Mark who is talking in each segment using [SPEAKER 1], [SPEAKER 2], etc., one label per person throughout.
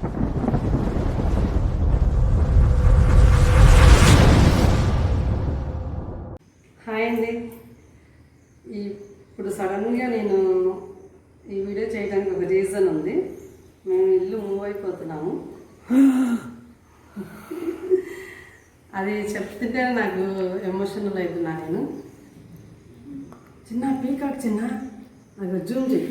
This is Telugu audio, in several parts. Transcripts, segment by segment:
[SPEAKER 1] హాయ్ అండి. ఇప్పుడు సడన్గా నేను ఈ వీడియో చేయడానికి ఒక రీజన్ ఉంది. మేము ఇల్లు మూవ్ అయిపోతున్నాము. అది చెప్తుంటే నాకు ఎమోషనల్ అవుతున్నా నేను. చిన్న పీకాక్ చిన్న అది జూమ్ చేయి.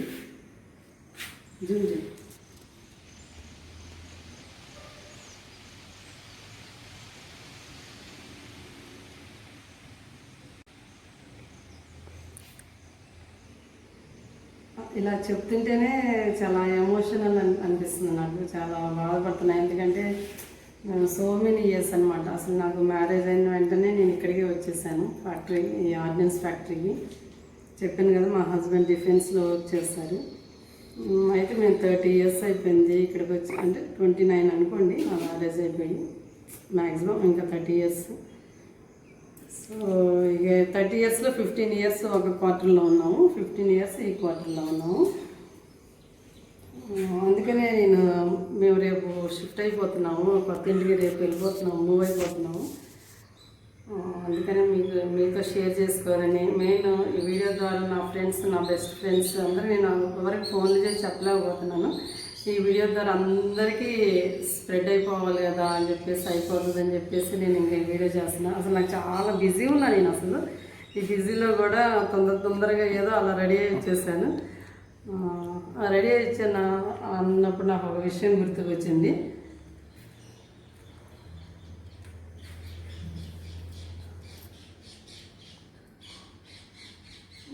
[SPEAKER 1] ఇలా చెప్తుంటేనే చాలా ఎమోషనల్ అనిపిస్తుంది నాకు. చాలా బాధపడుతున్నాను. ఎందుకంటే సో మెనీ ఇయర్స్ అనమాట. అసలు నాకు మ్యారేజ్ అయిన వెంటనే నేను ఇక్కడికి వచ్చేసాను, ఫ్యాక్టరీ, ఈ ఆర్డినెన్స్ ఫ్యాక్టరీకి. చెప్పాను కదా, మా హస్బెండ్ డిఫెన్స్లో వర్క్ చేస్తారు. అయితే మేము 30 years అయిపోయింది ఇక్కడికి వచ్చి. అంటే 29 అనుకోండి మా మ్యారేజ్ అయిపోయి. మ్యాక్సిమం ఇంకా 30 years. సో ఇక 30 yearsలో 15 years ఒక క్వార్టర్లో ఉన్నాము, 15 years ఈ క్వార్టర్లో ఉన్నాము. అందుకనే మేము రేపు షిఫ్ట్ అయిపోతున్నాము, కొత్త ఇంటికి రేపు వెళ్ళిపోతున్నాము, మూవ్ అయిపోతున్నాము. అందుకనే మీతో షేర్ చేసుకోవాలని. మెయిన్ ఈ వీడియో ద్వారా నా ఫ్రెండ్స్, నా బెస్ట్ ఫ్రెండ్స్ అందరూ, నేను ఎవరికి ఫోన్లు చేసి చెప్పలేకపోతున్నాను. ఈ వీడియో ద్వారా అందరికీ స్ప్రెడ్ అయిపోవాలి కదా అని చెప్పేసి, అయిపోతుందని చెప్పేసి నేను ఇంకా ఈ వీడియో చేస్తున్నాను. అసలు నాకు చాలా బిజీ ఉన్నా నేను. అసలు ఈ బిజీలో కూడా తొందరగా ఏదో అలా రెడీ అయ్యి వచ్చేసాను. రెడీ అయ్యి వచ్చాను అన్నప్పుడు నాకు ఒక విషయం గుర్తుకు వచ్చింది.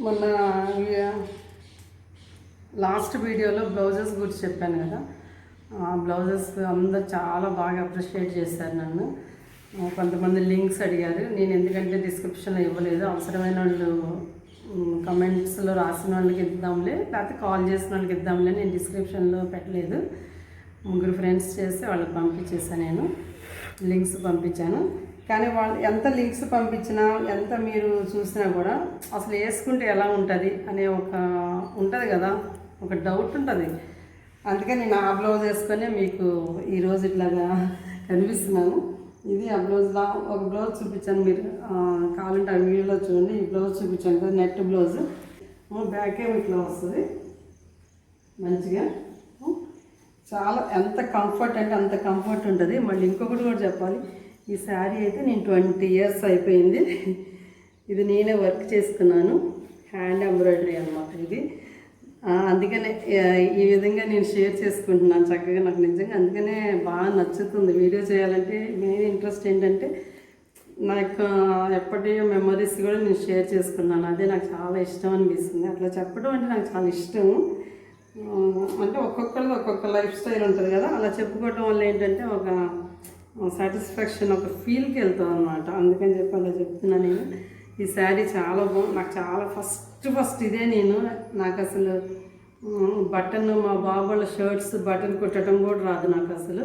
[SPEAKER 1] మొన్న లాస్ట్ వీడియోలో బ్లౌజెస్ గురించి చెప్పాను కదా. బ్లౌజెస్ అందరు చాలా బాగా అప్రిషియేట్ చేశారు నన్ను. కొంతమంది లింక్స్ అడిగారు. నేను ఎందుకంటే డిస్క్రిప్షన్లో ఇవ్వలేదు. అవసరమైన వాళ్ళు కమెంట్స్లో రాసిన వాళ్ళకి ఇద్దాంలే, లేకపోతే కాల్ చేసిన వాళ్ళకి ఇద్దాంలే, నేను డిస్క్రిప్షన్లో పెట్టలేదు. 3 ఫ్రెండ్స్ చేసి వాళ్ళకి పంపించేసాను. నేను లింక్స్ పంపించాను. కానీ వాళ్ళు ఎంత లింక్స్ పంపించినా, ఎంత మీరు చూసినా కూడా అసలు వేసుకుంటే ఎలా ఉంటుంది అనే ఉంటుంది కదా, ఒక డౌట్ ఉంటుంది. అందుకే నేను ఆ బ్లౌజ్ వేసుకొని మీకు ఈరోజు ఇట్లాగా కనిపిస్తున్నాను. ఇది ఆ బ్లౌజ్లా ఒక బ్లౌజ్ చూపించాను. మీరు కావాలంటే ఆ వీడియోలో చూడండి. ఈ బ్లౌజ్ చూపించాను కదా, నెట్ బ్లౌజ్. బ్యాక్ ఏమి ఇట్లా వస్తుంది మంచిగా. చాలా ఎంత కంఫర్ట్ అంటే అంత కంఫర్ట్ ఉంటుంది. మళ్ళీ ఇంకొకటి కూడా చెప్పాలి, ఈ శారీ అయితే నేను 20 years అయిపోయింది. ఇది నేనే వర్క్ చేసుకున్నాను, హ్యాండ్ ఎంబ్రాయిడరీ అనమాట ఇది. అందుకనే ఈ విధంగా నేను షేర్ చేసుకుంటున్నాను చక్కగా. నాకు నిజంగా అందుకనే బాగా నచ్చుతుంది వీడియో చేయాలంటే. మెయిన్ ఇంట్రెస్ట్ ఏంటంటే నాకు ఎప్పటి మెమరీస్ కూడా నేను షేర్ చేసుకున్నాను. అదే నాకు చాలా ఇష్టం అనిపిస్తుంది. అట్లా చెప్పడం అంటే నాకు చాలా ఇష్టం. అంటే ఒక్కొక్కరిది ఒక్కొక్క లైఫ్ స్టైల్ ఉంటుంది కదా, అలా చెప్పుకోవడం వల్ల ఏంటంటే ఒక సాటిస్ఫాక్షన్, ఒక ఫీల్కి వెళ్తాం అనమాట. అందుకని చెప్పి అలా చెప్తున్నా నేను. ఈ శారీ చాలా బాగుంది. నాకు చాలా ఫస్ట్ ఇదే నాకు అసలు బటన్, మా బాబు వాళ్ళ షర్ట్స్ బటన్ కుట్టడం కూడా రాదు నాకు అసలు.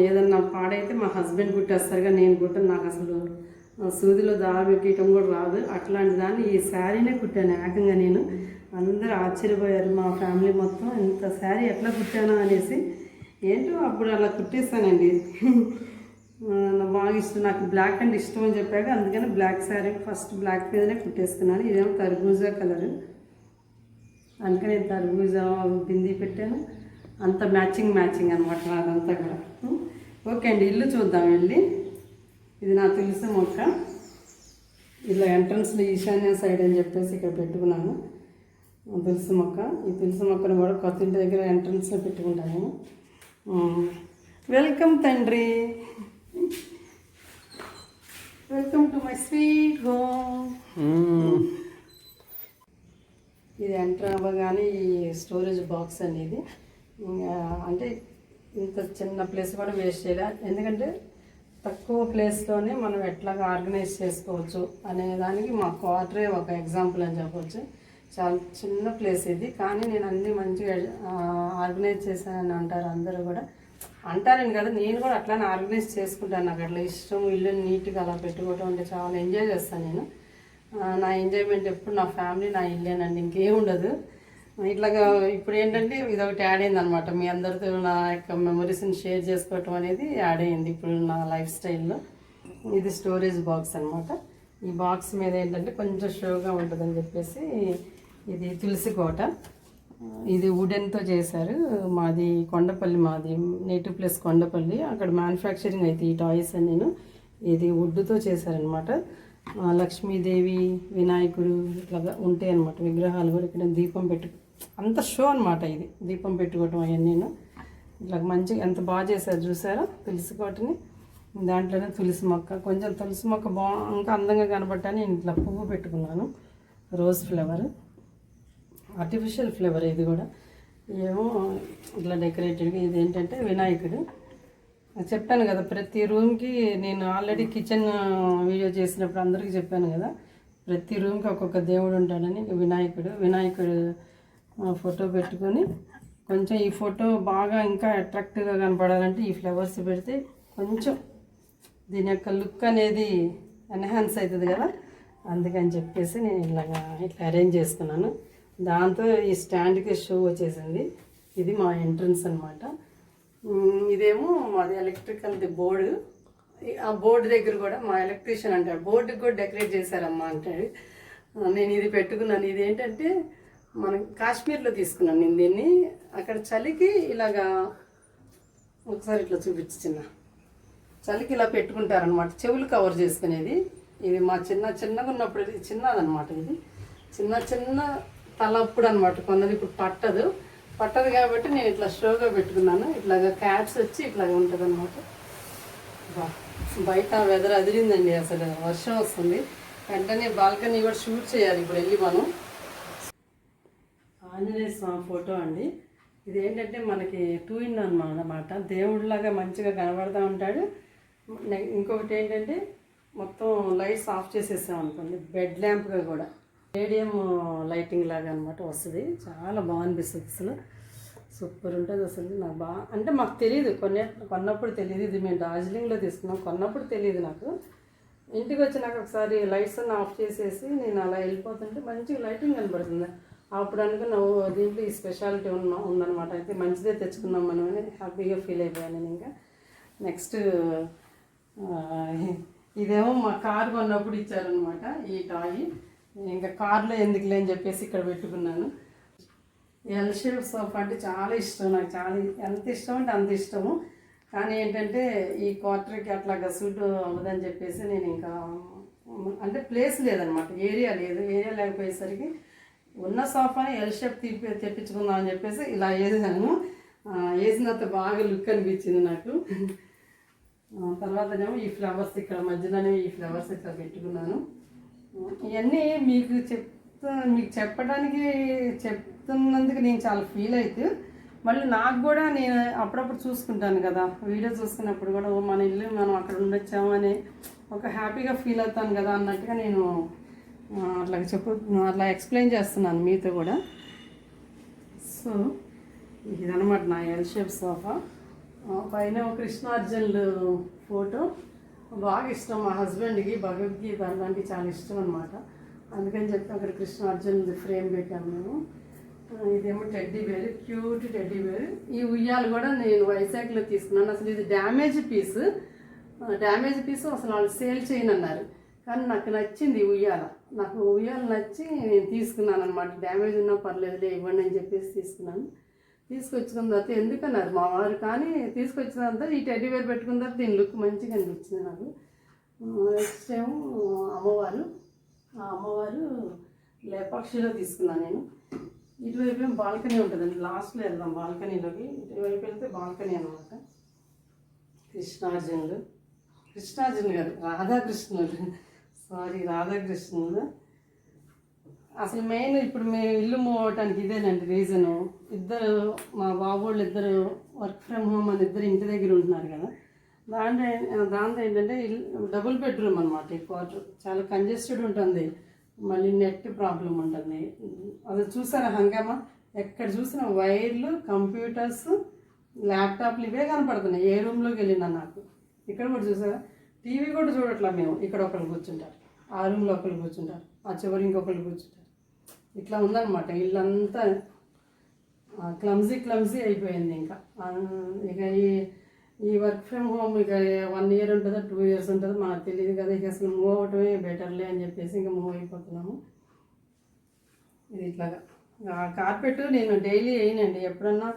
[SPEAKER 1] ఏదన్నా పాడైతే మా హస్బెండ్ కుట్టేస్తారుగా, నేను కుట్టాను. నాకు అసలు సూదిలో పెట్టడం కూడా రాదు. అట్లాంటి దాన్ని ఈ శారీనే కుట్టాను ఏకంగా నేను. అందరూ ఆశ్చర్యపోయారు మా ఫ్యామిలీ మొత్తం, ఇంత శారీ ఎట్లా కుట్టానా అనేసి. ఏంటో అప్పుడు అలా కుట్టేస్తానండి. బాగా ఇష్టం, నాకు బ్లాక్ అంటే ఇష్టం అని చెప్పాక అందుకని బ్లాక్ శారీ ఫస్ట్ బ్లాక్ మీదనే కుట్టేసుకున్నాను. ఇదేమో తర్బూజా కలరు, అందుకని నేను తర్బూజా బిందీ పెట్టాను. అంత మ్యాచింగ్ అనమాట అదంతా కూడా. ఓకే అండి, ఇల్లు చూద్దాం వెళ్ళి. ఇది నా తులసి మొక్క. ఇలా ఎంట్రన్స్లో ఈశాన్య సైడ్ అని చెప్పేసి ఇక్కడ పెట్టుకున్నాను తులసి మొక్క. ఈ తులసి మొక్కను కూడా కొత్త ఇంటి దగ్గర ఎంట్రన్స్లో పెట్టుకుంటాను. వెల్కమ్ తండ్రి, welcome to my sweet home. ఇది ఎంటర్ అవ్వగానే ఈ స్టోరేజ్ బాక్స్ అనేది. అంటే ఇంత చిన్న ప్లేస్ కూడా వేస్ట్ చేయాలి. ఎందుకంటే తక్కువ ప్లేస్లోనే మనం ఎట్లాగా ఆర్గనైజ్ చేసుకోవచ్చు అనే దానికి మా క్వార్టరే ఒక ఎగ్జాంపుల్ అని చెప్పవచ్చు. చాలా చిన్న ప్లేస్ ఇది, కానీ నేను అన్నీ మంచిగా ఆర్గనైజ్ చేశానని అంటారు అందరూ కూడా. అంటారని కదా, నేను కూడా అట్లానే ఆర్గనైజ్ చేసుకుంటాను. నాకు అట్లా ఇష్టం, ఇల్లు నీట్గా అలా పెట్టుకోవడం అంటే చాలా ఎంజాయ్ చేస్తాను నేను. నా ఎంజాయ్మెంట్ ఎప్పుడు నా ఫ్యామిలీ, నా ఇల్లేనండి, ఇంకేం ఉండదు. ఇట్లాగా ఇప్పుడు ఏంటంటే ఇది ఒకటి యాడ్ అయింది అనమాట. మీ అందరితో నా యొక్క మెమరీస్ని షేర్ చేసుకోవటం అనేది యాడ్ అయింది ఇప్పుడు నా లైఫ్ స్టైల్లో. ఇది స్టోరేజ్ బాక్స్ అనమాట. ఈ బాక్స్ మీద ఏంటంటే కొంచెం షోగా ఉంటుందని చెప్పేసి ఇది తులసి కోట. ఇది వుడెన్తో చేశారు. మాది కొండపల్లి, మాది నేటివ్ ప్లేస్ కొండపల్లి. అక్కడ మ్యానుఫ్యాక్చరింగ్ అయితే ఈ టాయ్స్ అని నేను ఇది వుడ్తో చేశారనమాట. లక్ష్మీదేవి, వినాయకుడు ఇట్లాగా ఉంటాయి అనమాట విగ్రహాలు కూడా. ఇక్కడ దీపం అంత షో అనమాట. ఇది దీపం పెట్టుకోవటం అవన్నీ ఇట్లా మంచిగా ఎంత బాగా చేశారు చూసారా తులసి కోటని. దాంట్లోనే తులసి మొక్క, కొంచెం తులసి మొక్క ఇంకా అందంగా కనబడ్డాని నేను ఇట్లా పువ్వు పెట్టుకున్నాను. రోజ్ ఫ్లవర్, ఆర్టిఫిషియల్ ఫ్లవర్ ఇది కూడా. ఏమో ఇట్లా డెకరేటెడ్గా. ఇది ఏంటంటే వినాయకుడు. చెప్పాను కదా ప్రతి రూమ్కి, నేను ఆల్రెడీ కిచెన్ వీడియో చేసినప్పుడు అందరికీ చెప్పాను కదా ప్రతి రూమ్కి ఒక్కొక్క దేవుడు ఉంటాడని. వినాయకుడు ఫోటో పెట్టుకొని కొంచెం ఈ ఫోటో బాగా ఇంకా అట్రాక్టివ్గా కనపడాలంటే ఈ ఫ్లవర్స్ పెడితే కొంచెం దీని యొక్క లుక్ అనేది ఎన్హాన్స్ అవుతుంది కదా. అందుకని చెప్పేసి నేను ఇట్లా అరేంజ్ చేసుకున్నాను. దాంతో ఈ స్టాండ్కి షో వచ్చేసింది. ఇది మా ఎంట్రన్స్ అనమాట. ఇదేమో మాది ఎలక్ట్రికల్ది బోర్డు. ఆ బోర్డు దగ్గర కూడా మా ఎలక్ట్రీషియన్ అంటాడు, బోర్డుకి కూడా డెకరేట్ చేశారమ్మా అంటాడు. నేను ఇది పెట్టుకున్నాను. ఇది ఏంటంటే మనం కాశ్మీర్లో తీసుకున్నాను నేను దీన్ని. అక్కడ చలికి ఇలాగా ఒకసారి ఇట్లా చూపించిన చలికి ఇలా పెట్టుకుంటారనమాట, చెవులు కవర్ చేసుకునేది. ఇది మా చిన్నగా ఉన్నప్పుడు ఇది చిన్నదనమాట. ఇది చిన్న తలప్పుడు అనమాట. కొందరు ఇప్పుడు పట్టదు కాబట్టి నేను ఇట్లా షోగా పెట్టుకున్నాను. ఇట్లాగా క్యాట్స్ వచ్చి ఇట్లాగా ఉంటుంది అనమాట. బయట వెదర్ అదిరిందండి, అసలు వర్షం వస్తుంది. వెంటనే బాల్కనీ కూడా షూట్ చేయాలి ఇప్పుడు వెళ్ళి మనం. ఆంజనేయ స్వామి ఫోటో అండి. ఇది ఏంటంటే మనకి 2-in-1 అన్నమాట. దేవుడిలాగా మంచిగా కనబడుతూ ఉంటాడు. ఇంకొకటి ఏంటంటే మొత్తం లైట్స్ ఆఫ్ చేసేసాం అనుకోండి, బెడ్ ల్యాంప్గా కూడా రేడియం లైటింగ్ లాగా అనమాట వస్తుంది. చాలా బాగా అనిపిస్తుంది, అసలు సూపర్ ఉంటుంది అసలు. నాకు అంటే మాకు తెలియదు, కొన్నప్పుడు తెలియదు. ఇది మేము డార్జిలింగ్లో తీసుకున్నాం, కొన్నప్పుడు తెలియదు నాకు. ఇంటికి వచ్చి నాకు ఒకసారి లైట్స్ అన్నీ ఆఫ్ చేసేసి నేను అలా వెళ్ళిపోతుంటే మంచిగా లైటింగ్ కనబడుతుంది. అప్పుడు అనుకున్నా దీంట్లో ఈ స్పెషాలిటీ ఉందన్నమాట. అయితే మంచిదే తెచ్చుకున్నాం మనం అని హ్యాపీగా ఫీల్ అయిపోయాను నేను. ఇంకా నెక్స్ట్ ఇదేమో మా కారు కొన్నప్పుడు ఇచ్చారనమాట ఈ టాయ్. ఇంకా కార్లో ఎందుకులే అని చెప్పేసి ఇక్కడ పెట్టుకున్నాను. ఎల్ షేప్ సోఫా అంటే చాలా ఇష్టం నాకు, చాలా ఎంత ఇష్టం అంటే అంత ఇష్టము. కానీ ఏంటంటే ఈ క్వార్టర్కి అట్లాగా సూట్ అవ్వదని చెప్పేసి నేను ఇంకా అంటే ప్లేస్ లేదనమాట, ఏరియా లేకపోయేసరికి ఉన్న సోఫాని ఎల్ షేప్ తెప్పించుకుందాం అని చెప్పేసి ఇలా వేసాను. వేసినంత బాగా లుక్ అనిపించింది నాకు. తర్వాత ఏమో ఈ ఫ్లవర్స్ ఇక్కడ మధ్యలోనే ఈ ఫ్లవర్స్ ఇక్కడ పెట్టుకున్నాను. ఇవన్నీ మీకు చెప్పడానికి చెప్తున్నందుకు నేను చాలా ఫీల్ అయితే, మళ్ళీ నాకు కూడా నేను అప్పుడప్పుడు చూసుకుంటాను కదా, వీడియో చూసుకున్నప్పుడు కూడా మన ఇల్లు మనం అక్కడ ఉండొచ్చాము అని ఒక హ్యాపీగా ఫీల్ అవుతాను కదా అన్నట్టుగా నేను అట్లా ఎక్స్ప్లెయిన్ చేస్తున్నాను మీతో కూడా. సో ఇదనమాట నా ఎల్ షేప్ సోఫా. పైన కృష్ణార్జునులు ఫోటో బాగా ఇష్టం మా హస్బెండ్కి, భగవద్గీత అలాంటివి చాలా ఇష్టం అనమాట. అందుకని చెప్పి అక్కడ కృష్ణార్జునుది ఫ్రేమ్ పెట్టాము మేము. ఇదేమో teddy bear, cute teddy bear. ఈ ఉయ్యాలు కూడా నేను వైజాగ్లో తీసుకున్నాను. అసలు ఇది డ్యామేజ్ పీస్ అసలు వాళ్ళు సేల్ చేయనన్నారు. కానీ నాకు నచ్చింది ఉయ్యాల, నాకు ఉయ్యాల నచ్చి నేను తీసుకున్నాను అనమాట. డ్యామేజ్ ఉన్నా పర్లేదులే ఇవ్వండి అని చెప్పేసి తీసుకున్నాను. తీసుకొచ్చిన తర్వాత ఎందుకన్నారు మా వారు, కానీ తీసుకొచ్చిన తర్వాత ఈ టెడ్డీ బేర్ పెట్టుకున్న తర్వాత దీని లుక్ మంచిగా అనిపించింది నాకు. నెక్స్ట్ ఏమో అమ్మవారు, ఆ అమ్మవారు లేపాక్షిలో తీసుకున్నాను నేను. ఇటువైపు ఏమో బాల్కనీ ఉంటుందండి, లాస్ట్లో వెళ్దాం బాల్కనీలోకి. ఇటువైపు వెళ్తే బాల్కనీ అనమాట. కృష్ణార్జునులు గారు, రాధాకృష్ణులు. అసలు మెయిన్ ఇప్పుడు మేము ఇల్లు మూవ్ అవటానికి ఇదేనండి రీజను. మా బాబోళ్ళు ఇద్దరు వర్క్ ఫ్రమ్ హోమ్ అని ఇద్దరు ఇంటి దగ్గర ఉంటున్నారు కదా. దాంతో ఏంటంటే డబుల్ బెడ్రూమ్ అనమాట. ఈ క్వార్టర్ చాలా కంజెస్టెడ్ ఉంటుంది, మళ్ళీ నెట్ ప్రాబ్లం ఉంటుంది. అది చూసారా హంగామా, ఎక్కడ చూసినా వైర్లు, కంప్యూటర్స్, ల్యాప్టాప్లు ఇవే కనపడుతున్నాయి. ఏ రూమ్లోకి వెళ్ళినా నాకు. ఇక్కడ కూడా చూసారా, టీవీ కూడా చూడట్లా మేము. ఇక్కడ ఒకళ్ళు కూర్చుంటారు, ఆ రూమ్లో ఒకళ్ళు కూర్చుంటారు, ఆ చివరి ఇంకొకళ్ళు కూర్చుంటారు. ఇట్లా ఉందన్నమాట ఇల్లంతా. క్లమ్జీ అయిపోయింది ఇంకా. ఇక ఈ వర్క్ ఫ్రమ్ హోమ్ ఇక 1 ఇయర్ ఉంటుందో 2 ఇయర్స్ ఉంటుందో మనకు తెలియదు కదా. ఇక అసలు మూవ్ అవటమే బెటర్లే అని చెప్పేసి ఇంకా మూవ్ అయిపోతున్నాము. ఇది ఇట్లాగా కార్పెట్ నేను డైలీ వేయనండి, ఎప్పుడన్నా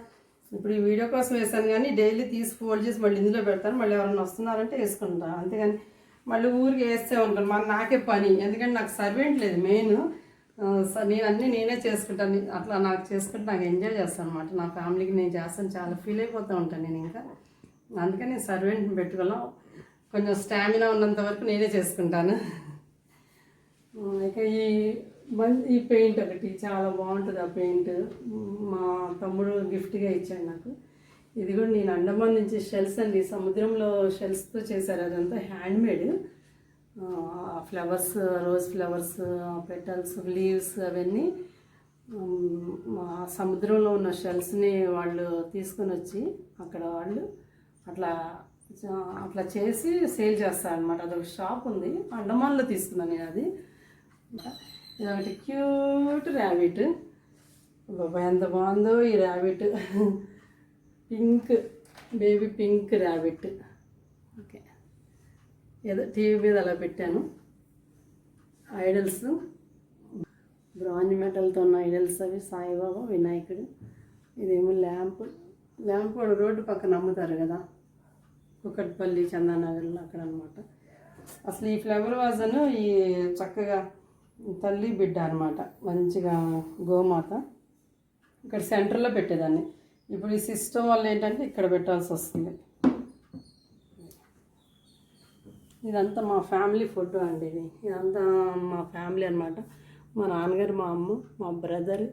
[SPEAKER 1] ఇప్పుడు ఈ వీడియో కోసం వేసాను కానీ డైలీ తీసి ఫోల్డ్ చేసి మళ్ళీ ఇందులో పెడతాను. మళ్ళీ ఎవరైనా వస్తున్నారంటే వేసుకుంటాను, అంతేగాని మళ్ళీ ఊరికి వేస్తే అనుకోండి మరి నాకే పని. ఎందుకంటే నాకు సర్వెంట్ లేదు మెయిన్, నేను అన్నీ నేనే చేసుకుంటాను. అట్లా నాకు చేసుకుంటే నాకు ఎంజాయ్ చేస్తాను అనమాట. నా ఫ్యామిలీకి నేను చేస్తాను, చాలా ఫీల్ అయిపోతూ ఉంటాను నేను. ఇంకా అందుకని నేను సర్వెంట్ని పెట్టుకోలేం, కొంచెం స్టామినా ఉన్నంత వరకు నేనే చేసుకుంటాను. ఇక ఈ పెయింట్ ఒకటి చాలా బాగుంటుంది. ఆ పెయింట్ మా తమ్ముడు గిఫ్ట్గా ఇచ్చాడు నాకు. ఇది కూడా నేను అండమాన్ నుంచి షెల్స్ అండి, సముద్రంలో షెల్స్తో చేశారు. అదంతా handmade. Flowers, rose flowers, petals, leaves అవన్నీ మా సముద్రంలో ఉన్న షెల్స్ని వాళ్ళు తీసుకొని వచ్చి అక్కడ వాళ్ళు అట్లా చేసి సేల్ చేస్తారనమాట. అదొక షాప్ ఉంది, అండమాన్లో తీసుకున్నాను నేను అది. ఇదొకటి క్యూట్ ర్యాబిట్, బాబా ఎంత బాగుందో ఈ rabbit. Pink, baby pink rabbit. Okay, ఏదో టీవీ మీద అలా పెట్టాను. ఐడల్స్, బ్రాంజ్ మెటల్తో ఉన్న ఐడల్స్ అవి, సాయిబాబా, వినాయకుడు. ఇదేమో ల్యాంప్ రోడ్డు పక్కన అమ్ముతారు కదా, కుకట్పల్లి, చందానగర్లో అక్కడ అనమాట. అసలు ఈ ఫ్లవర్ వాజను ఈ చక్కగా తల్లి బిడ్డ అనమాట, మంచిగా గోమాత. ఇక్కడ సెంటర్లో పెట్టేదాన్ని. ఇప్పుడు ఈ సిస్టమ్ వల్ల ఏంటంటే ఇక్కడ పెట్టాల్సి వస్తుంది. ఇదంతా మా ఫ్యామిలీ ఫోటో అండి. ఇదంతా మా ఫ్యామిలీ అనమాట. మా నాన్నగారు, మా అమ్మ, మా బ్రదర్,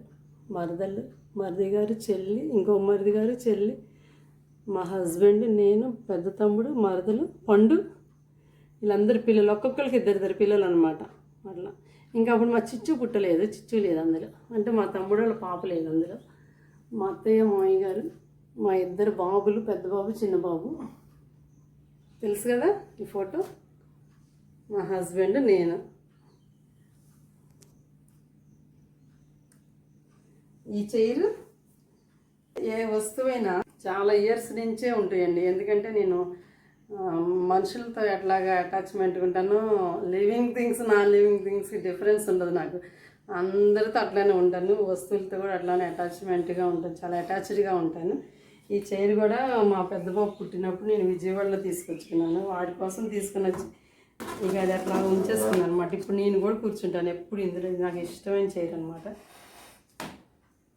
[SPEAKER 1] మరిది గారు, చెల్లి, ఇంకో మరిది గారు, చెల్లి, మా హస్బెండ్, నేను, పెద్ద తమ్ముడు, మరదలు, పండు, వీళ్ళందరి పిల్లలు, ఒక్కొక్కరికి 2 పిల్లలు అనమాట. అట్లా ఇంకా అప్పుడు మా చిచ్చు పుట్టలేదు, చిచ్చు లేదు అందులో, అంటే మా తమ్ముడు వాళ్ళ పాప లేదు అందులో. మా అత్తయ్య, మామయ్య గారు, మా 2 బాబులు, పెద్ద బాబు, చిన్న బాబు, తెలుసు కదా ఈ ఫోటో. మా హస్బెండ్, నేను. ఈ చైరు ఏ వస్తువైనా చాలా ఇయర్స్ నుంచే ఉంటాయండి. ఎందుకంటే నేను మనుషులతో ఎట్లాగా అటాచ్మెంట్ ఉంటాను, లివింగ్ థింగ్స్, నాన్ లివింగ్ థింగ్స్కి డిఫరెన్స్ ఉండదు నాకు. అందరితో అట్లానే ఉంటాను, వస్తువులతో కూడా అట్లానే అటాచ్మెంట్గా ఉంటాను, చాలా అటాచ్డ్గా ఉంటాను. ఈ చైర్ కూడా మా పెద్ద బాబు పుట్టినప్పుడు నేను విజయవాడలో తీసుకొచ్చుకున్నాను, వాడి కోసం తీసుకుని వచ్చి ఇక అది అట్లా ఉంచేసుకున్నాను అనమాట. ఇప్పుడు నేను కూడా కూర్చుంటాను ఎప్పుడు ఇందులో, నాకు ఇష్టమైన చైర్ అనమాట.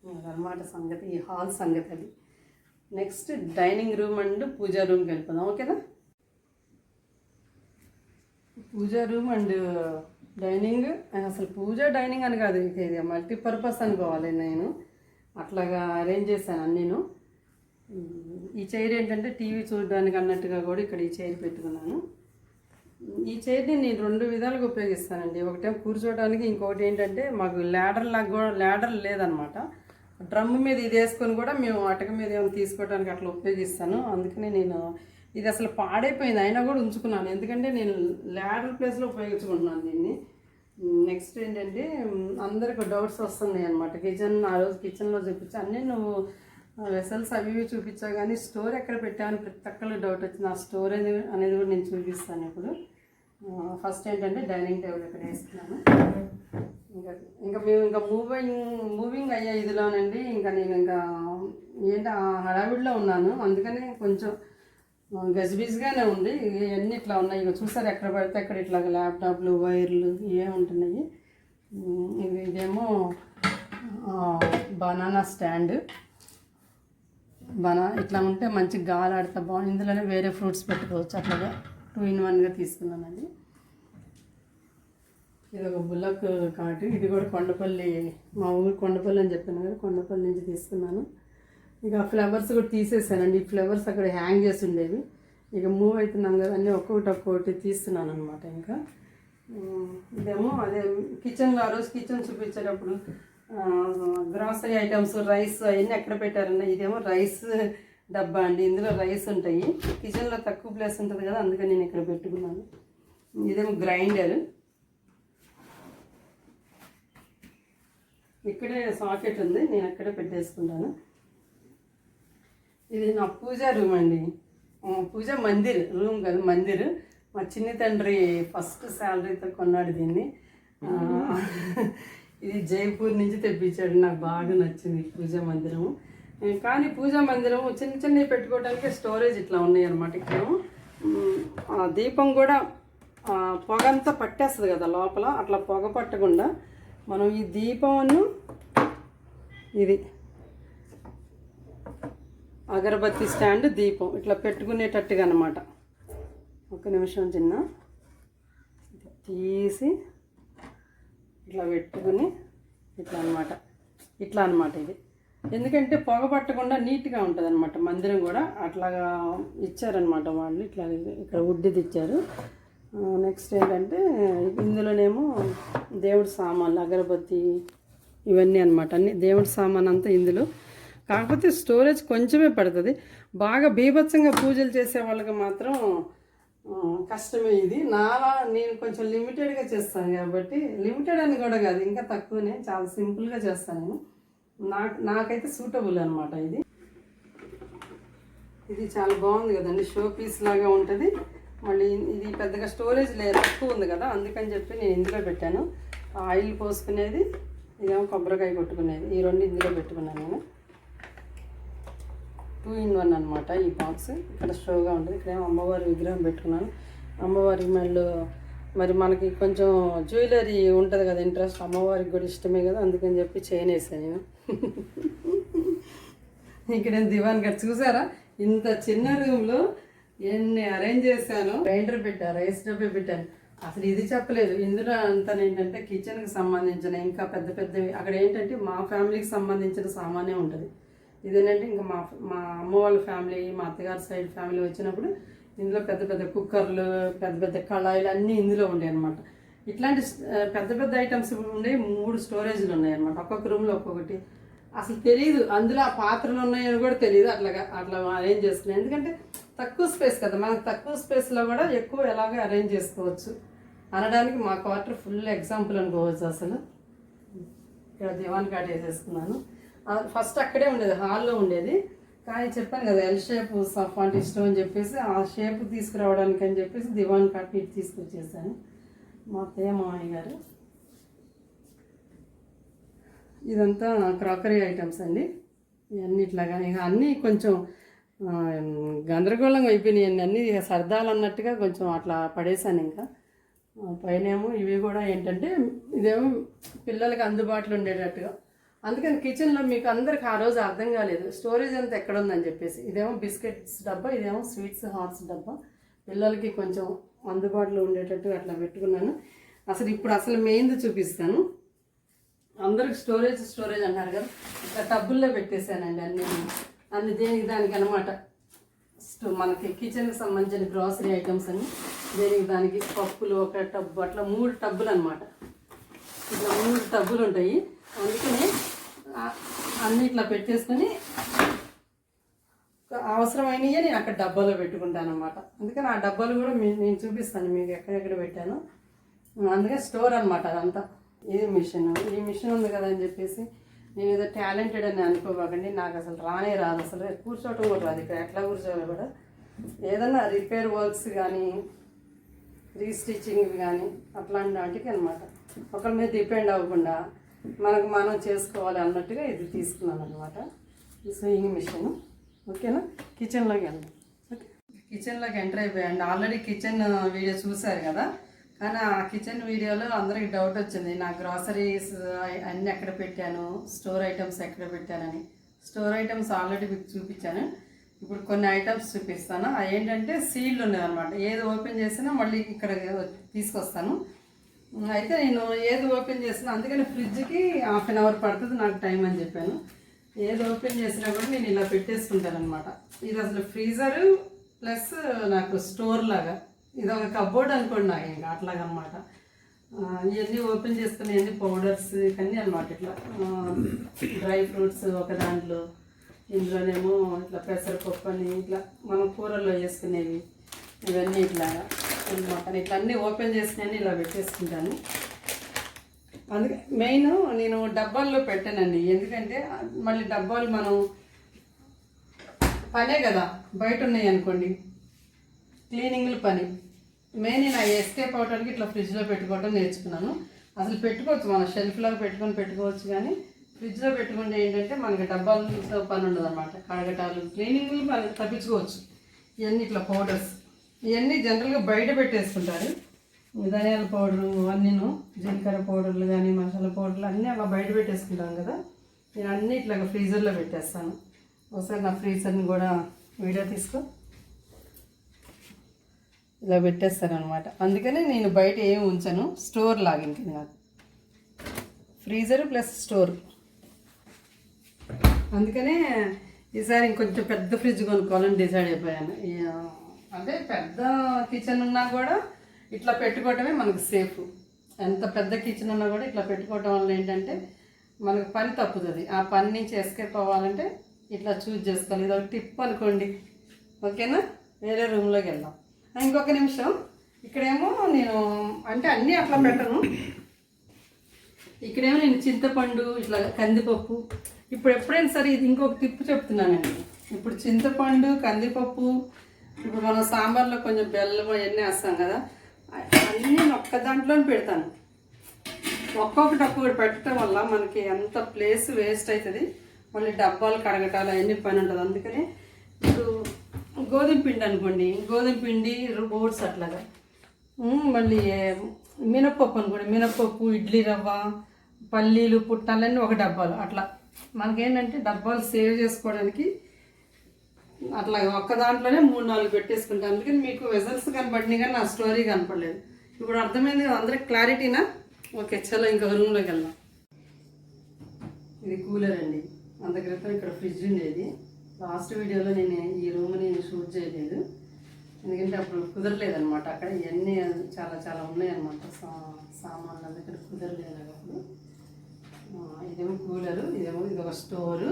[SPEAKER 1] అదనమాట సంగతి, ఈ హాల్ సంగతి అది. నెక్స్ట్ డైనింగ్ రూమ్ అండ్ పూజా రూమ్కి వెళ్ళిపోదాం, ఓకేనా. పూజా రూమ్ అండ్ డైనింగ్, అసలు పూజ డైనింగ్ అని కాదు, ఇది మల్టీపర్పస్ అనుకోవాలి. నేను అట్లాగా అరేంజ్ చేశాను నేను. ఈ చైర్ ఏంటంటే టీవీ చూడడానికి అన్నట్టుగా కూడా ఇక్కడ ఈ చైర్ పెట్టుకున్నాను. ఈ చైర్ని నేను 2 విధాలుగా ఉపయోగిస్తానండి. ఒకటేమో కూర్చోవడానికి, ఇంకొకటి ఏంటంటే మాకు ల్యాడర్ లేదనమాట. డ్రమ్ మీద ఇది వేసుకొని కూడా మేము అటక మీద ఏమైనా తీసుకోవడానికి అట్లా ఉపయోగిస్తాను. అందుకని నేను ఇది అసలు పాడైపోయింది అయినా కూడా ఉంచుకున్నాను, ఎందుకంటే నేను ల్యాడర్ ప్లేస్లో ఉపయోగించుకుంటున్నాను దీన్ని. నెక్స్ట్ ఏంటంటే అందరికి డౌట్స్ వస్తున్నాయి అనమాట. ఆ రోజు కిచెన్లో చూపించా, అన్నీ నువ్వు వెసల్స్ అవి ఇవి చూపించావు కానీ స్టోర్ ఎక్కడ పెట్టామని ప్రతి ఒక్కళ్ళు డౌట్ వచ్చింది. ఆ స్టోర్ అనేది కూడా నేను చూపిస్తాను ఇప్పుడు. ఫస్ట్ ఏంటంటే డైనింగ్ టేబుల్ ఇక్కడ వేసుకున్నాను. ఇంకా మేము మూవింగ్ అయ్యే ఇదిలోనండి. ఇంకా నేను ఏంటి హడావిడిలో ఉన్నాను, అందుకని కొంచెం గజిబిజిగానే ఉంది. ఇవన్నీ ఇట్లా ఉన్నాయి, ఇక చూసారు ఎక్కడ పడితే అక్కడ ఇట్లా ల్యాప్టాప్లు, వైర్లు ఇవే ఉంటున్నాయి. ఇదేమో బనానా స్టాండ్. ఇట్లా ఉంటే మంచి గాలి ఆడితే బాగుంది. ఇందులోనే వేరే ఫ్రూట్స్ పెట్టుకోవచ్చు, అట్లాగా 2 in 1గా తీసుకున్నానండి. ఇది ఒక బుల్లక్ కార్డు. ఇది కూడా కొండపల్లి, మా ఊరు కొండపల్లి అని చెప్పాను కదా, కొండపల్లి నుంచి తీసుకున్నాను. ఇక ఫ్లవర్స్ కూడా తీసేసానండి. ఈ ఫ్లవర్స్ అక్కడ హ్యాంగ్ చేసి ఉండేవి, ఇక మూవ్ అవుతున్నాం కదా అన్నీ ఒక్కొక్కటి తీస్తున్నాను అనమాట. ఇంకా ఇదేమో అదే కిచెన్లో, ఆ రోజు కిచెన్ చూపించేటప్పుడు గ్రాసరీ ఐటమ్స్, రైస్ అవన్నీ ఎక్కడ పెట్టారన్న. ఇదేమో రైస్ డబ్బా అండి, ఇందులో రైస్ ఉంటాయి. కిచెన్లో తక్కువ ప్లేస్ ఉంటుంది కదా, అందుకని నేను ఇక్కడ పెట్టుకున్నాను. ఇదేమో గ్రైండర్, ఇక్కడే సాకెట్ ఉంది, నేను అక్కడే పెట్టేసుకుంటాను. ఇది నా పూజా రూమ్ అండి, పూజా మందిర్ రూమ్ కాదు మందిర్. మా చిన్ని తండ్రి ఫస్ట్ శాలరీతో కొన్నాడు దీన్ని. ఇది జైపూర్ నుంచి తెప్పించాడు, నాకు బాగా నచ్చింది పూజా మందిరము. కానీ పూజా మందిరం చిన్న చిన్నవి పెట్టుకోవడానికి స్టోరేజ్ ఇట్లా ఉన్నాయి అన్నమాట. ఇక్కడేమో దీపం కూడా పొగంతా పట్టేస్తుంది కదా లోపల, అట్లా పొగ పట్టకుండా మనం ఈ దీపంను ఇది అగరబత్తి స్టాండ్ దీపం ఇట్లా పెట్టుకునేటట్టుగా అన్నమాట. ఒక నిమిషం చిన్న తీసి ఇట్లా పెట్టుకుని ఇట్లా అనమాట ఇది. ఎందుకంటే పొగ పట్టకుండా నీట్గా ఉంటుంది అనమాట. మందిరం కూడా అట్లాగా ఇచ్చారనమాట వాళ్ళు, ఇట్లా ఇక్కడ వుడ్ది ఇచ్చారు. నెక్స్ట్ ఏంటంటే ఇందులోనేమో దేవుడి సామాన్లు అగరబత్తి ఇవన్నీ అనమాట. అన్ని దేవుడి సామాన్ అంతా ఇందులో. కాకపోతే స్టోరేజ్ కొంచెమే పడుతుంది. బాగా బీభత్సంగా పూజలు చేసే వాళ్ళకి మాత్రం కష్టమే ఇది. నేను కొంచెం లిమిటెడ్గా చేస్తాను కాబట్టి, లిమిటెడ్ అని కూడా కాదు, ఇంకా తక్కువనే, చాలా సింపుల్గా చేస్తాను నేను. నాకైతే సూటబుల్ అనమాట ఇది. ఇది చాలా బాగుంది కదండి, షో పీస్ లాగా ఉంటుంది. మళ్ళీ ఇది పెద్దగా స్టోరేజ్ తక్కువ ఉంది కదా, అందుకని చెప్పి నేను ఇందులో పెట్టాను. ఆయిల్ పోసుకునేది, ఇదేమో కొబ్బరికాయ కొట్టుకునేది, ఈ రెండు ఇందులో పెట్టుకున్నాను నేను. 2 in 1 అనమాట ఈ బాక్స్. ఇక్కడ షోగా ఉంటుంది. ఇక్కడేమో అమ్మవారి విగ్రహం పెట్టుకున్నాను. అమ్మవారి మళ్ళీ మరి మనకి కొంచెం జ్యువెలరీ ఉంటుంది కదా ఇంట్రెస్ట్, అమ్మవారికి కూడా ఇష్టమే కదా, అందుకని చెప్పి చైన్ వేసాను నేను. ఇక్కడ దివాన్ గారు చూసారా, ఇంత చిన్న రూమ్లో ఎన్ని అరేంజ్ చేశాను. గ్రైండర్ పెట్టాను, రైస్ డబ్బే పెట్టాను. అసలు ఇది చెప్పలేదు. ఇందులో అంతా ఏంటంటే కిచెన్కి సంబంధించిన ఇంకా పెద్ద పెద్దవి, అక్కడ ఏంటంటే మా ఫ్యామిలీకి సంబంధించిన సామానే ఉంటుంది. ఇదేంటంటే ఇంకా మా అమ్మ వాళ్ళ ఫ్యామిలీ, మా అత్తగారి సైడ్ ఫ్యామిలీ వచ్చినప్పుడు ఇందులో పెద్ద పెద్ద కుక్కర్లు, పెద్ద పెద్ద కళాయిలు అన్నీ ఇందులో ఉండేవి అనమాట. ఇట్లాంటి పెద్ద పెద్ద ఐటమ్స్ ఉండే 3 స్టోరేజ్లు ఉన్నాయన్నమాట. ఒక్కొక్క రూమ్లో ఒక్కొక్కటి. అసలు తెలియదు అందులో ఆ పాత్రలు ఉన్నాయని కూడా తెలియదు. అట్లా అరేంజ్ చేసుకున్నాను. ఎందుకంటే తక్కువ స్పేస్ కదా, మనకు తక్కువ స్పేస్లో కూడా ఎక్కువ ఎలాగ అరేంజ్ చేసుకోవచ్చు అనడానికి మా క్వార్టర్ ఫుల్ ఎగ్జాంపుల్ అనుకోవచ్చు. అసలు ఇక్కడ దివాన్ కాట్ వేసేసుకున్నాను. ఫస్ట్ అక్కడే ఉండేది, హాల్లో ఉండేది. కానీ చెప్పాను కదా ఎల్ షేప్ సఫా అంటే ఇష్టం అని చెప్పేసి ఆ షేప్ తీసుకురావడానికి అని చెప్పేసి దివాన్ కాట్ ఇటు తీసుకొచ్చేసాను. మా అత్తయ్య మామయ్య గారు. ఇదంతా క్రాకరీ ఐటమ్స్ అండి. ఇవన్నీ ఇట్లాగా ఇక అన్నీ కొంచెం గందరగోళంగా అయిపోయినాయి. అన్నీ సర్దాలన్నట్టుగా కొంచెం అట్లా పడేశాను. ఇంకా పైనేమో ఇవి కూడా ఏంటంటే ఇదేమో పిల్లలకి అందుబాటులో ఉండేటట్టుగా. అందుకని కిచెన్లో మీకు అందరికి ఆ రోజు అర్థం కాలేదు స్టోరేజ్ అంతా ఎక్కడ ఉందని చెప్పేసి. ఇదేమో బిస్కెట్స్ డబ్బా, ఇదేమో స్వీట్స్ హాట్స్ డబ్బా. పిల్లలకి కొంచెం అందుబాటులో ఉండేటట్టు అట్లా పెట్టుకున్నాను. అసలు మెయిన్ది చూపిస్తాను. అందరికి స్టోరేజ్ అన్నారు కదా, ఇట్లా టబ్బుల్లో పెట్టేశానండి అన్ని దేనికి దానికి అనమాట. మనకి కిచెన్కి సంబంధించిన గ్రాసరీ ఐటమ్స్ అన్ని దేనికి దానికి. పప్పులు ఒక టబ్బు, అట్లా 3 టబ్బులు అనమాట. ఇట్లా 3 టబ్బులు ఉంటాయి. అందుకని అన్ని ఇట్లా పెట్టేసుకొని అవసరమైనవి నేను అక్కడ డబ్బాలో పెట్టుకుంటాను అనమాట. అందుకని ఆ డబ్బాలు కూడా నేను చూపిస్తాను మీకు ఎక్కడెక్కడ పెట్టాను. అందుకని స్టోర్ అనమాట అదంతా. ఇది మిషన్, ఈ మిషన్ ఉంది కదా అని చెప్పేసి నేను ఏదో టాలెంటెడ్ అని అనుకోకండి. నాకు అసలు రాదు, అసలు కూర్చోవటం కూడా రాదు. ఇక్కడ ఎట్లా కూర్చోవాలి కూడా. ఏదన్నా రిపేర్ వర్క్స్ కానీ రీస్టిచ్చింగ్ కానీ అట్లాంటి వాటికి అనమాట. ఒకరి మీద డిపెండ్ అవ్వకుండా మనం చేసుకోవాలి అన్నట్టుగా ఇది తీసుకున్నాను అనమాట. ఈ స్వింగ్ మిషన్. ఓకేనా, కిచెన్లోకి వెళ్దాం. ఓకే, కిచెన్లోకి ఎంటర్ అయిపోయాయండి. ఆల్రెడీ కిచెన్ వీడియో చూశారు కదా, కానీ ఆ కిచెన్ వీడియోలో అందరికి డౌట్ వచ్చింది, నా గ్రాసరీస్ అన్నీ ఎక్కడ పెట్టాను, స్టోర్ ఐటమ్స్ ఎక్కడ పెట్టానని. స్టోర్ ఐటమ్స్ ఆల్రెడీ మీకు చూపించాను. ఇప్పుడు కొన్ని ఐటమ్స్ చూపిస్తాను. అవి ఏంటంటే సీల్డ్ ఉన్నాయి అనమాట. ఏది ఓపెన్ చేసినా మళ్ళీ ఇక్కడ తీసుకొస్తాను. అయితే నేను ఏది ఓపెన్ చేసినా, అందుకని ఫ్రిడ్జ్కి 1/2 hour పడుతుంది నాకు టైం అని చెప్పాను. ఏది ఓపెన్ చేసినా కూడా నేను ఇలా పెట్టేసుకుంటాను అనమాట. ఇది అసలు ఫ్రీజరు ప్లస్ నాకు స్టోర్ లాగా, ఇది ఒక కబోర్డ్ అనుకోండి నాకు, ఇంకా అట్లాగా అనమాట. ఇవన్నీ ఓపెన్ చేసుకుని ఇవన్నీ పౌడర్స్ ఇవన్నీ అనమాట. ఇట్లా డ్రై ఫ్రూట్స్ ఒక దాంట్లో, ఇందులోనేమో ఇట్లా పెసరపప్పు అని ఇట్లా మనం కూరల్లో వేసుకునేవి ఇవన్నీ ఇట్లాగా అనమాట. ఇట్లా అన్నీ ఓపెన్ చేసుకుని ఇలా పెట్టేసుకుంటాను. అందుకే మెయిన్ నేను డబ్బాల్లో పెట్టానండి. ఎందుకంటే మళ్ళీ డబ్బాలు మనం పనే కదా, బయట ఉన్నాయి అనుకోండి క్లీనింగ్లు పని. మెయిన్ నేను ఎస్కేప్ అవడానికి ఇట్లా ఫ్రిడ్జ్లో పెట్టుకోవడం నేర్చుకున్నాను. అసలు పెట్టుకోవచ్చు, మన షెల్ఫ్లో పెట్టుకోవచ్చు, కానీ ఫ్రిడ్జ్లో పెట్టుకుంటే ఏంటంటే మనకి డబ్బాలతో పని ఉండదు అనమాట. కడగటాలు క్లీనింగ్లు పని తప్పించుకోవచ్చు. ఇవన్నీ ఇట్లా పౌడర్స్ ఇవన్నీ జనరల్గా బయట పెట్టేసుకుంటారు. ధనియాల పౌడరు అన్నీను, జీలకర్ర పౌడర్లు కానీ మసాలా పౌడర్లు అన్నీ అలా బయట పెట్టేసుకుంటాం కదా. నేను అన్నీ ఇట్లా ఫ్రీజర్లో పెట్టేస్తాను. ఒకసారి నా ఫ్రీజర్ని కూడా వీడియో తీసుకో. ఇలా పెట్టేస్తాను అనమాట. అందుకని నేను బయట ఏమి ఉంచాను, స్టోర్ లాగా ఇంక నాకు ఫ్రీజర్ ప్లస్ స్టోర్. అందుకనే ఈసారి ఇంకొంచెం పెద్ద ఫ్రిడ్జ్ కొనుక్కోవాలని డిసైడ్ అయిపోయాను. అంటే పెద్ద కిచెన్ ఉన్నా కూడా ఇట్లా పెట్టుకోవటమే మనకు సేఫ్. ఎంత పెద్ద కిచెన్ ఉన్నా కూడా ఇట్లా పెట్టుకోవటం వల్ల ఏంటంటే మనకు పని తప్పుతుంది. ఆ పని నుంచి ఎస్కేప్ అవ్వాలంటే ఇట్లా చూజ్ చేసుకోవాలి. ఇది ఒక టిప్ అనుకోండి, ఓకేనా. వేరే రూమ్లోకి వెళ్దాం. ఇంకొక నిమిషం. ఇక్కడేమో నేను అంటే అన్నీ అట్లా పెట్టను. ఇక్కడేమో నేను చింతపండు, ఇట్లా కందిపప్పు. ఇప్పుడు ఎప్పుడైనా సరే ఇది ఇంకొక టిప్ చెప్తున్నానండి. ఇప్పుడు చింతపండు, కందిపప్పు, ఇప్పుడు మనం సాంబార్లో కొంచెం బెల్లం అవన్నీ వేస్తాం కదా, అన్నీ నేను ఒక్క దాంట్లోనే పెడతాను. ఒక్కొక్కటి పెట్టడం వల్ల మనకి ఎంత ప్లేస్ వేస్ట్ అవుతుంది. మళ్ళీ డబ్బాలు కడగటాలు అవన్నీ పని ఉంటుంది. అందుకని ఇప్పుడు గోధుమ పిండి అనుకోండి, గోధుమ పిండి, ఓట్స్ అట్లాగా. మళ్ళీ మినప్పప్పు అనుకోండి, మినప్పప్పు, ఇడ్లీ రవ్వ, పల్లీలు, పుట్నాలన్నీ ఒక డబ్బాలు. అట్లా మనకేంటంటే డబ్బాలు సేవ్ చేసుకోవడానికి అట్లా ఒక్క దాంట్లోనే 3-4 పెట్టేసుకుంటాను. అందుకని మీకు వెజల్స్ కనపడినాయి కానీ నా స్టోరీ కనపడలేదు. ఇప్పుడు అర్థమైంది కదా అందరికి, క్లారిటీనా? ఓకే, చలో ఇంకొక రూమ్లోకి వెళ్దాం. ఇది కూలర్ అండి. అంత క్రితం ఇక్కడ ఫ్రిడ్జ్ ఉండేది. లాస్ట్ వీడియోలో నేను ఈ రూమ్ని షూట్ చేయలేదు, ఎందుకంటే అప్పుడు కుదరలేదనమాట. అక్కడ ఇవన్నీ చాలా ఉన్నాయన్నమాట సామాన్లు, అందుకని కుదరలేదు అప్పుడు. ఇదేమో కూలరు, ఇదేమో ఇదొక స్టోరు,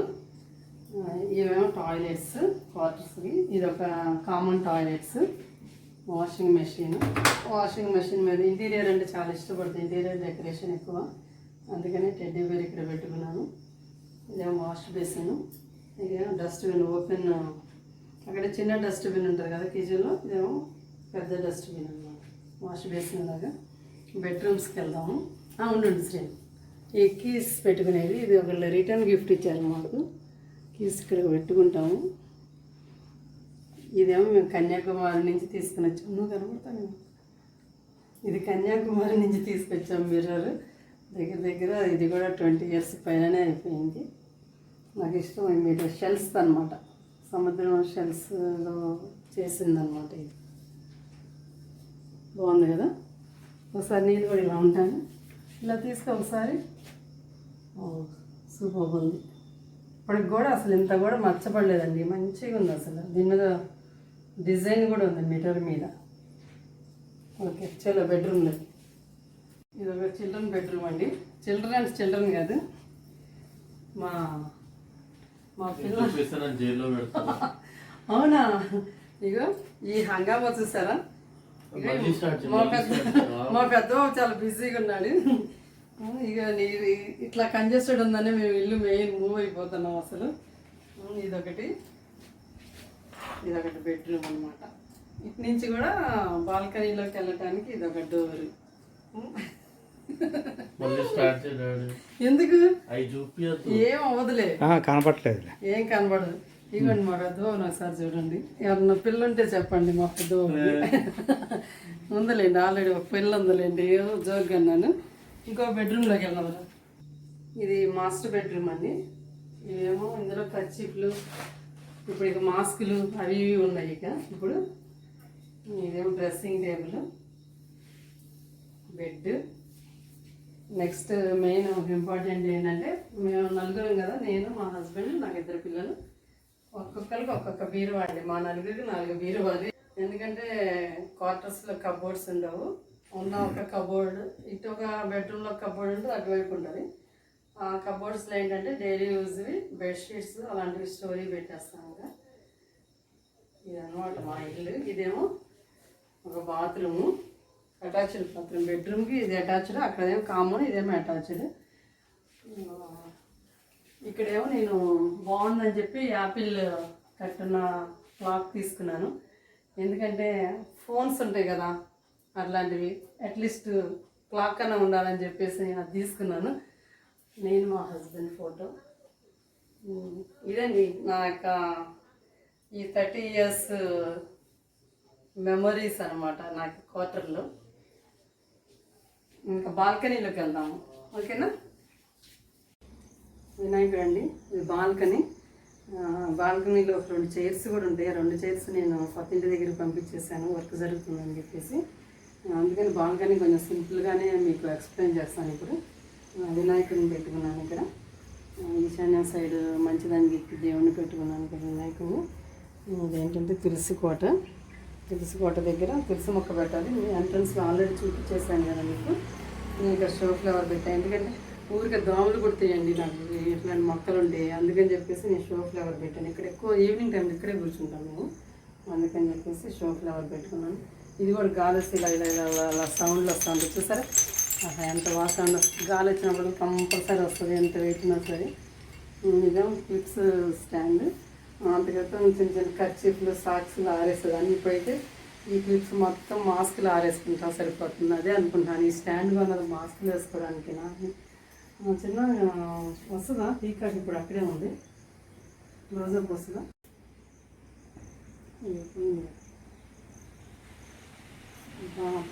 [SPEAKER 1] ఇవేమో టాయిలెట్స్ క్వార్టర్స్కి. ఇదొక కామన్ టాయిలెట్స్. వాషింగ్ మెషిన్ మీద ఇంటీరియర్ అంటే చాలా ఇష్టపడుతుంది, ఇంటీరియర్ డెకరేషన్ ఎక్కువ. అందుకని టెడ్డీ బేర్ ఇక్కడ పెట్టుకున్నాను. ఇదేమో వాష్ బేసిన్, ఇదేమో డస్ట్బిన్ ఓపెన్. అక్కడ చిన్న డస్ట్బిన్ ఉంటుంది కదా కిచెన్లో, ఇదేమో పెద్ద డస్ట్బిన్ అన్నమాట, వాష్ బేసిన్ లాగా. బెడ్రూమ్స్కి వెళ్దాము. ఉండండి శ్రీ, ఈ కీస్ పెట్టుకునేది. ఇది ఒక రిటర్న్ గిఫ్ట్ ఇచ్చారు మాకు. కీస్ ఇక్కడ పెట్టుకుంటాము. ఇదేమో మేము కన్యాకుమారి నుంచి తీసుకుని వచ్చాము. నువ్వు కనబడతాను. ఇది కన్యాకుమారి నుంచి తీసుకొచ్చాము మిర్రర్. దగ్గర ఇది కూడా 20 years పైననే అయిపోయింది. నాకు ఇష్టం మీరు షెల్స్ అనమాట, సముద్రం షెల్స్లో చేసిందనమాట. ఇది బాగుంది కదా. ఒకసారి నేను కూడా ఇలా ఉంటాను, ఇలా తీసుకో ఒకసారి. సూపర్ ఉంది. ఇప్పటికి కూడా అసలు ఇంత కూడా మర్చపడలేదండి, మంచిగా ఉంది. అసలు దీని మీద డిజైన్ కూడా ఉంది మిర్రర్ మీద. ఓకే, చలో బెడ్రూమ్లో. ఇది ఒక చిల్డ్రన్ బెడ్రూమ్ అండి. చిల్డ్రన్ కాదు, మా పిల్లలు. అవునా? ఇగో ఈ హంగామా చూసారా? మా పెద్ద చాలా బిజీగా ఉన్నాడు. ఇక ఇట్లా కంజెస్టెడ్ ఉందని మేము ఇల్లు మెయిన్ మూవ్ అయిపోతున్నాం అసలు. ఇదొకటి బెడ్రూమ్ అనమాట. ఇటు నుంచి కూడా బాల్కనీలోకి వెళ్ళటానికి ఇదొక డోర్. ఎందుకు ఏం అవ్వదులే, కనపడలేదు, ఏం కనపడదు. ఇవ్వండి మా పెద్ద ఒకసారి చూడండి. ఎవరన్నా పిల్ల ఉంటే చెప్పండి. మా పెద్ద ఉందిలేండి, ఆల్రెడీ ఒక పిల్ల ఉందిలేండి, జోక్గా అన్నాను. ఇంకో బెడ్రూమ్లోకి వెళ్దాం. ఇది మాస్టర్ బెడ్రూమ్ అండి. ఇవేమో ఇందులో కర్చీఫ్లు, ఇప్పుడు ఇక మాస్కులు అవి ఇవి ఉన్నాయి. ఇక ఇప్పుడు ఇదేమో dressing table, bed. Next main important ఏంటంటే, మేము నలుగురం కదా, నేను మా హస్బెండ్, నాకు 2 పిల్లలు. ఒక్కొక్కరికి ఒక్కొక్క బీరువా అండి. మా నలుగురికి 4 బీరువాలు. ఎందుకంటే క్వార్టర్స్లో కబోర్డ్స్ ఉండవు. ఉన్న ఒక కబోర్డ్, ఇటు ఒక బెడ్రూమ్లో కబోర్డ్ ఉంటుంది, అటువైపు ఉంటుంది. ఆ కబోర్డ్స్లో ఏంటంటే డైలీ యూజ్వి బెడ్షీట్స్ అలాంటివి స్టోరీ పెట్టేస్తాం కదా. ఇది అన్నమాట మా ఇల్లు. ఇదేమో ఒక బాత్రూము, అటాచ్డ్ బాత్రూమ్. బెడ్రూమ్కి ఇది అటాచ్డ్, అక్కడేమో కామన్, ఇదేమో అటాచ్డ్. ఇక్కడేమో నేను బాగుందని చెప్పి యాపిల్ కట్టున్న క్లాక్ తీసుకున్నాను. ఎందుకంటే ఫోన్స్ ఉంటాయి కదా అట్లాంటివి, అట్లీస్ట్ క్లాక్ అన్నా ఉండాలని చెప్పేసి అది తీసుకున్నాను. నేను మా హస్బెండ్ ఫోటో ఇదండి నా యొక్క ఈ 30 years మెమరీస్ అనమాట నాకు క్వార్టర్లో. ఇంకా బాల్కనీలోకి వెళ్దాము, ఓకేనా. వినాయకుడు అండి, ఇది బాల్కనీ. బాల్కనీలో 2 చైర్స్ కూడా ఉంటాయి. 2 చైర్స్ నేను కొత్త ఇంటి దగ్గర పంపించేసాను, వర్క్ జరుగుతుందని చెప్పేసి. అందుకని బాల్కనీ కొంచెం సింపుల్గానే మీకు ఎక్స్ప్లెయిన్ చేస్తాను. ఇప్పుడు వినాయకుడిని పెట్టుకున్నాను ఇక్కడ. ఈశాన్య సైడ్ మంచిదానికి ఎక్కి దేవుణ్ణి పెట్టుకున్నాను ఇక్కడ వినాయకుడిని. ఇదేంటంటే తులసి కోట దగ్గర తులసి మొక్క పెట్టాలి. ఎంట్రన్స్లో ఆల్రెడీ చూపించేసాను కదా మీకు. నేను ఇక్కడ షో ఫ్లవర్ పెట్టాను, ఎందుకంటే ఊరికే దోమలు కుడతాయండి నాకు ఇట్లాంటి మొక్కలు ఉంటాయి. అందుకని చెప్పేసి నేను షో ఫ్లవర్ పెట్టాను. ఇక్కడ ఎక్కువ ఈవినింగ్ టైం ఇక్కడే కూర్చుంటాను మేము, అందుకని చెప్పేసి షో ఫ్లవర్ పెట్టుకున్నాను. ఇది కూడా గాలి వస్తే ఇలా ఇలా ఇలా సౌండ్లు వస్తూ ఉంటుంది చూసారా, ఎంత బాగా సౌండ్ వస్తుంది. గాలి వచ్చినప్పుడు కంపల్సరీ వస్తుంది, ఎంత వెయిట్ ఉన్నా సరే. ఇదేమో క్లిప్స్ స్టాండ్. అంతక్రితం చిన్న చిన్న కర్చీఫ్లు సాక్స్లు ఆరేసేదాన్ని. ఇప్పుడైతే ఈ క్లిప్స్ మొత్తం మాస్కులు ఆరేసుకుంటా సరిపోతుంది. అదే అనుకుంటాను, ఈ స్టాండ్ కొన్నది మాస్కులు వేసుకోవడానికి. నాకు చిన్న వస్తుందా పీకాక్, ఇప్పుడు అక్కడే ఉంది. రోజప్ వస్తుందా?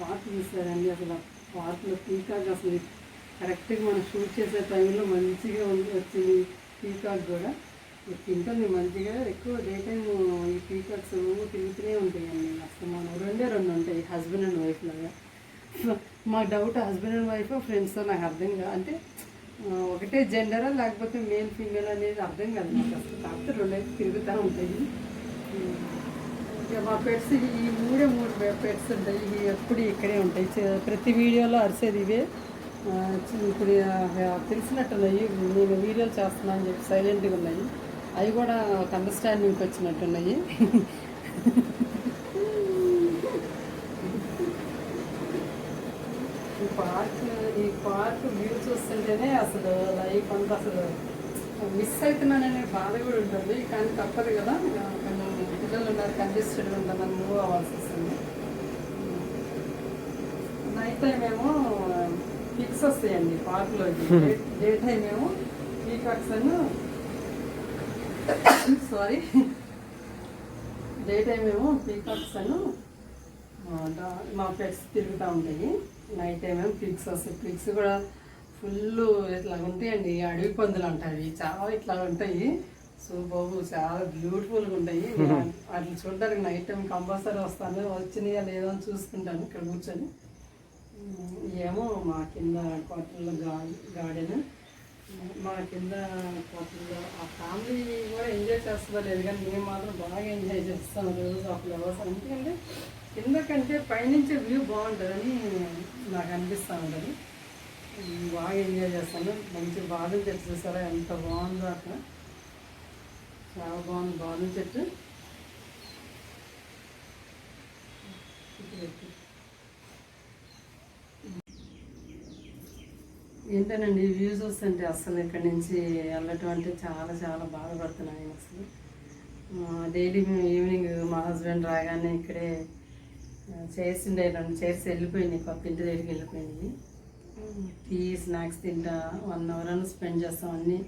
[SPEAKER 1] పార్క్ తీసారండి. అసలు పార్క్లో పీకాక్ అసలు కరెక్ట్గా మనం షూట్ చేసే టైంలో మంచిగా వచ్చింది. పీకాక్ కూడా తింటుంది మంచిగా. ఎక్కువ డే టైం ఈ పీకాక్స్ తిరుగుతూనే ఉంటాయండి. అసలు మనం 2 ఉంటాయి, హస్బెండ్ అండ్ వైఫ్ లాగా. మా doubt husband and wife friends నాకు అర్థం కాదు. అంటే ఒకటే జెండరా లేకపోతే మేల్ ఫీమేల్ అనేది అర్థం కాదు నాకు అసలు. కాకపోతే 2 తిరుగుతూ ఉంటాయి. మా పెట్స్ ఈ 3 పెట్స్ ఉంటాయి. ఇవి ఎప్పుడు ఇక్కడే ఉంటాయి. ప్రతి వీడియోలో అరిసేది ఇవే. ఇప్పుడు తెలిసినట్టున్నాయి, నేను వీడియోలు చేస్తున్నాను అని చెప్పి సైలెంట్గా ఉన్నాయి. అవి కూడా ఒక అండర్స్టాండింగ్కి వచ్చినట్టున్నాయి. ఈ పార్క్ వ్యూ చూస్తుంటేనే అసలు లైఫ్ అంతా అసలు మిస్ అవుతున్నాననే బాధ కూడా ఉంటుంది. కానీ తప్పదు కదా, కొంచెం పిల్లలు ఉన్నారు, కంజెస్టెడ్ ఉంటుందని మూవ్ అవ్వాల్సి వస్తుంది. నైట్ టైం ఏమో పిక్స్ వస్తాయండి పార్క్లో. డే టైం ఏమో పీకాక్స్ డే టైం ఏమో పీకాక్స్ మా పెట్స్ తిరుగుతూ ఉంటాయి. నైట్ టైం ఏమో పిక్స్ వస్తాయి. పిక్స్ కూడా ఫుల్ ఇట్లా ఉంటాయండి, అడవి పందులు అంటారు. చాలా ఇట్లా ఉంటాయి. సో బాబు చాలా బ్యూటిఫుల్గా ఉంటాయి. అట్లా చూడడానికి నైట్ టైం కంపల్సరీ వస్తాను. వచ్చినాయా లేదో అని చూసుకుంటాను ఇక్కడ కూర్చొని. ఏమో మా కింద క్వార్టర్లో గార్డెన్. మా కింద క్వార్టర్లో ఆ ఫ్యామిలీ కూడా ఎంజాయ్ చేస్తుందో లేదు, కానీ మేము మాత్రం బాగా ఎంజాయ్ చేస్తాం రోజు ఆ ఫ్లవర్స్. ఎందుకంటే కింద కంటే పైనుంచే వ్యూ బాగుంటుందని నాకు అనిపిస్తూ ఉంటుంది. బాగా ఎంజాయ్ చేస్తాను. మంచి బాదం చెట్టు చూసారా ఎంత బాగుందో, అక్కడ చాలా బాగుంది బాదం చెట్టు. ఏంటనండి వ్యూస్ వస్తుంటే అసలు ఇక్కడి నుంచి వెళ్ళటం అంటే చాలా చాలా బాధపడుతున్నాను అసలు. డైలీ మేము ఈవినింగ్ మా హస్బెండ్ రాగానే ఇక్కడే చైర్స్ ఉండే 2 చైర్స్ వెళ్ళిపోయినాయి, కొత్త ఇంటి దగ్గరికి వెళ్ళిపోయినాయి. టీ స్నాక్స్ తింటా 1 hour అని స్పెండ్ చేస్తాం. అన్నీ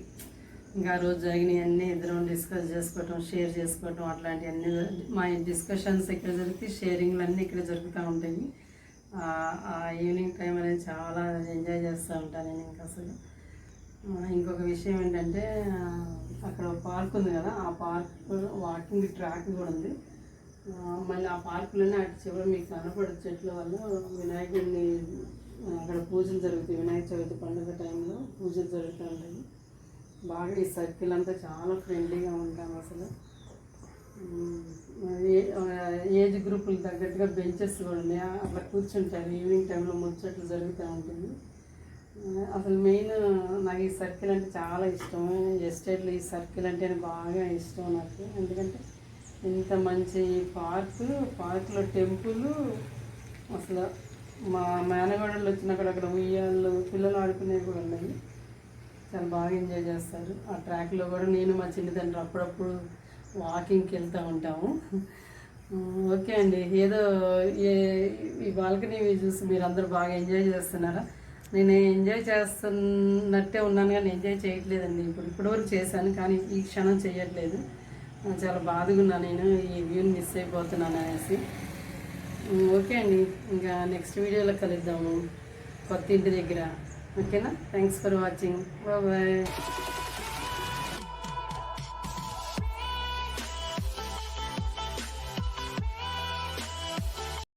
[SPEAKER 1] ఇంకా ఆ రోజు జరిగినవి అన్నీ ఇద్దరం డిస్కస్ చేసుకోవటం, షేర్ చేసుకోవటం, అట్లాంటివన్నీ మా డిస్కషన్స్ ఇక్కడ జరుగుతాయి, షేరింగ్లు అన్నీ ఇక్కడ జరుగుతూ ఉంటాయి. ఆ ఈవినింగ్ టైం అనేది చాలా ఎంజాయ్ చేస్తూ ఉంటాను నేను ఇంకా అసలు. ఇంకొక విషయం ఏంటంటే అక్కడ పార్క్ ఉంది కదా, ఆ పార్క్ వాకింగ్ ట్రాక్ కూడా ఉంది. మళ్ళీ ఆ పార్కులోనే అటు చివరి మీకు కనపడే చెట్ల వల్ల వినాయకుడిని అక్కడ పూజలు జరుగుతాయి. వినాయక చవితి పండుగ టైంలో పూజలు జరుగుతూ ఉంటాయి. బాగా ఈ సర్కిల్ అంతా చాలా ఫ్రెండ్లీగా ఉంటాం అసలు. ఏజ్ గ్రూపులకు తగ్గట్టుగా బెంచెస్ కూడా ఉన్నాయి, అట్లా కూర్చుంటారు. ఈవినింగ్ టైంలో ముచ్చట్లు జరుగుతూ ఉంటుంది. అసలు మెయిన్ నాకు ఈ సర్కిల్ అంటే చాలా ఇష్టం. ఎస్టేట్లో ఈ సర్కిల్ అంటే బాగా ఇష్టం నాకు. ఎందుకంటే ఇంత మంచి పార్క్లో టెంపుల్, అసలు మా మేనగోడలు వచ్చినప్పుడు అక్కడ ఉయ్యాళ్ళు పిల్లలు ఆడుకునేవి కూడా ఉన్నాయి. చాలా బాగా ఎంజాయ్ చేస్తారు. ఆ ట్రాక్లో కూడా నేను మా చిన్నతండ్రి అప్పుడప్పుడు వాకింగ్కి వెళ్తూ ఉంటాము. ఓకే అండి, ఏదో ఈ బాల్కనీ చూసి మీరు అందరూ బాగా ఎంజాయ్ చేస్తున్నారా? నేను ఎంజాయ్ చేస్తున్నట్టే ఉన్నాను కానీ ఎంజాయ్ చేయట్లేదండి. ఇప్పటివరకు చేశాను కానీ ఈ క్షణం చేయట్లేదు. చాలా బాధగా ఉన్నా నేను ఈ వ్యూని మిస్ అయిపోతున్నాను అనేసి. ఓకే అండి, ఇంకా నెక్స్ట్ వీడియోలో కలుద్దాము కొత్త ఇంటి దగ్గర. ఓకేనా? Thanks for watching. బాయ్.